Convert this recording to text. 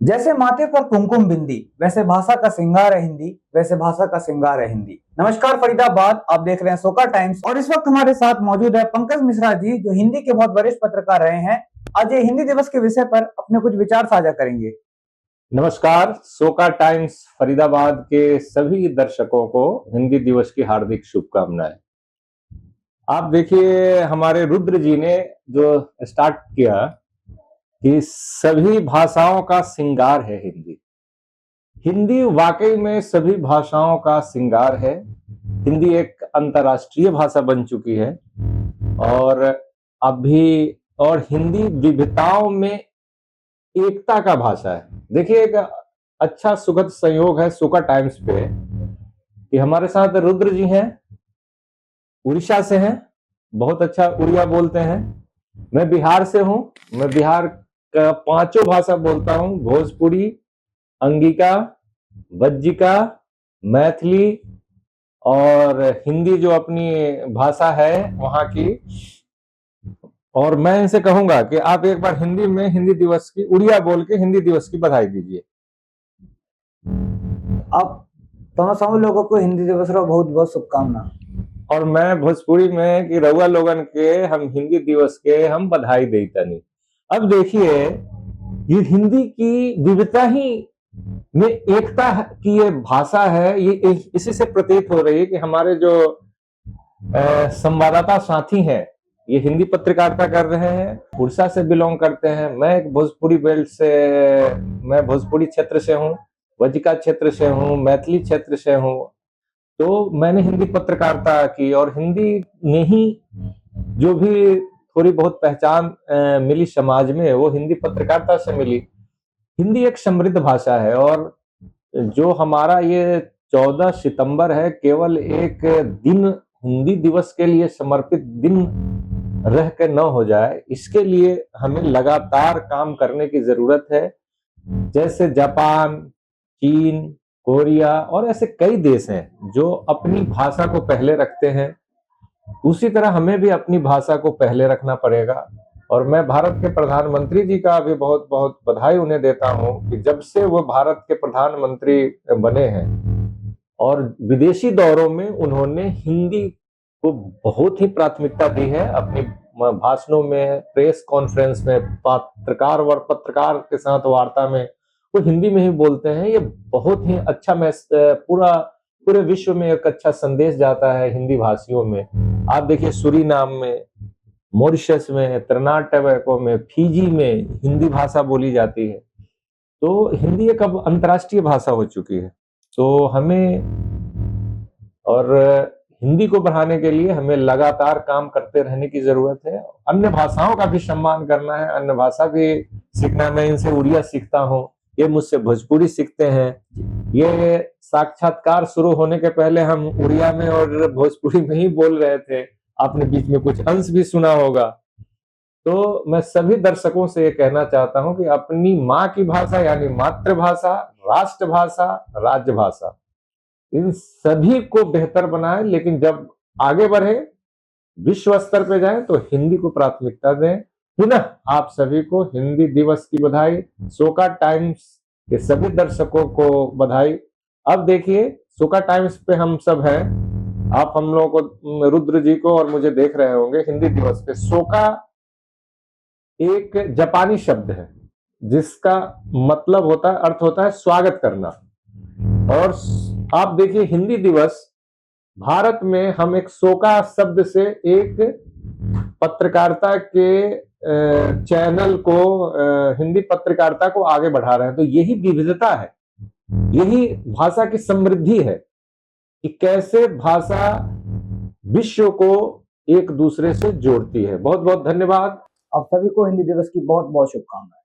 जैसे माथे पर कुमकुम बिंदी, वैसे भाषा का श्रृंगार है हिंदी, वैसे भाषा का श्रृंगार है हिंदी। नमस्कार फरीदाबाद, आप देख रहे हैं सोका टाइम्स और इस वक्त हमारे साथ मौजूद है पंकज मिश्रा जी, जो हिंदी के बहुत वरिष्ठ पत्रकार रहे हैं। आज ये हिंदी दिवस के विषय पर अपने कुछ विचार साझा करेंगे। नमस्कार। सोका टाइम्स फरीदाबाद के सभी दर्शकों को हिंदी दिवस की हार्दिक शुभकामनाएं। आप देखिए, हमारे रुद्र जी ने जो स्टार्ट किया कि सभी भाषाओं का श्रृंगार है हिंदी। हिंदी वाकई में सभी भाषाओं का श्रृंगार है। हिंदी एक अंतर्राष्ट्रीय भाषा बन चुकी है और अभी और हिंदी विविधताओं में एकता का भाषा है। देखिए, एक अच्छा सुखद संयोग है सोका टाइम्स पे कि हमारे साथ रुद्र जी हैं, उड़ीसा से हैं, बहुत अच्छा उड़िया बोलते हैं। मैं बिहार से हूं, मैं बिहार का पांचों भाषा बोलता हूं, भोजपुरी, अंगिका, वज्जिका, मैथिली और हिंदी जो अपनी भाषा है वहां की। और मैं इनसे कहूंगा कि आप एक बार हिंदी में हिंदी दिवस की उड़िया बोल के हिंदी दिवस की बधाई दीजिए। आप तमाम लोगों को हिंदी दिवस का बहुत बहुत शुभकामना। और मैं भोजपुरी में कि रउआ लोगन के हम हिंदी दिवस के हम बधाई देतनी। अब देखिए, ये हिंदी की विविधता ही में एकता की ये भाषा है। ये इसी से प्रतीत हो रही है कि हमारे जो संवाददाता साथी हैं, ये हिंदी पत्रकारिता कर रहे हैं, उड़ीसा से बिलोंग करते हैं। मैं एक भोजपुरी बेल्ट से, मैं भोजपुरी क्षेत्र से हूँ, वज्जिका क्षेत्र से हूँ, मैथिली क्षेत्र से हूँ। तो मैंने हिंदी पत्रकारिता की और हिंदी में ही जो भी थोड़ी बहुत पहचान मिली समाज में, वो हिंदी पत्रकारिता से मिली। हिंदी एक समृद्ध भाषा है और जो हमारा ये 14 सितंबर है, केवल एक दिन हिंदी दिवस के लिए समर्पित दिन रह के न हो जाए, इसके लिए हमें लगातार काम करने की जरूरत है। जैसे जापान, चीन, कोरिया और ऐसे कई देश हैं जो अपनी भाषा को पहले रखते हैं, उसी तरह हमें भी अपनी भाषा को पहले रखना पड़ेगा। और मैं भारत के प्रधानमंत्री जी का भी बहुत बहुत बधाई उन्हें देता हूं कि जब से वो भारत के प्रधानमंत्री बने हैं और विदेशी दौरों में उन्होंने हिंदी को बहुत ही प्राथमिकता दी है। अपनी भाषणों में, प्रेस कॉन्फ्रेंस में, पत्रकार के साथ वार्ता में वो हिंदी में ही बोलते हैं। ये बहुत ही अच्छा पूरे विश्व में एक अच्छा संदेश जाता है हिंदी भाषियों में। आप देखिए, सूरीनाम में, मॉरिशस में, त्रिनाड टोबैगो में, फिजी में हिंदी भाषा बोली जाती है। तो हिंदी एक अब अंतर्राष्ट्रीय भाषा हो चुकी है। तो हमें और हिंदी को बढ़ाने के लिए हमें लगातार काम करते रहने की जरूरत है। अन्य भाषाओं का भी सम्मान करना है, अन्य भाषा भी सीखना है। मैं इनसे उड़िया सीखता हूँ, ये मुझसे भोजपुरी सीखते हैं। ये साक्षात्कार शुरू होने के पहले हम उड़िया में और भोजपुरी में ही बोल रहे थे, आपने बीच में कुछ अंश भी सुना होगा। तो मैं सभी दर्शकों से ये कहना चाहता हूं कि अपनी माँ की भाषा यानी मातृभाषा, राष्ट्रभाषा, राज्यभाषा, इन सभी को बेहतर बनाएं। लेकिन जब आगे बढ़े, विश्व स्तर पे जाएं, तो हिंदी को प्राथमिकता दें। पुनः आप सभी को हिंदी दिवस की बधाई। सोका टाइम्स के सभी दर्शकों को बधाई। अब देखिए, सोका टाइम्स पे हम सब हैं, आप हम लोगों को, रुद्र जी को और मुझे देख रहे होंगे। हिंदी दिवस पे सोका एक जापानी शब्द है जिसका मतलब होता है, अर्थ होता है स्वागत करना। और आप देखिए, हिंदी दिवस भारत में हम एक सोका शब्द से एक पत्रकारिता के चैनल को, हिंदी पत्रकारिता को आगे बढ़ा रहे हैं। तो यही विविधता है, यही भाषा की समृद्धि है कि कैसे भाषा विश्व को एक दूसरे से जोड़ती है। बहुत बहुत धन्यवाद। आप सभी को हिंदी दिवस की बहुत बहुत शुभकामनाएं।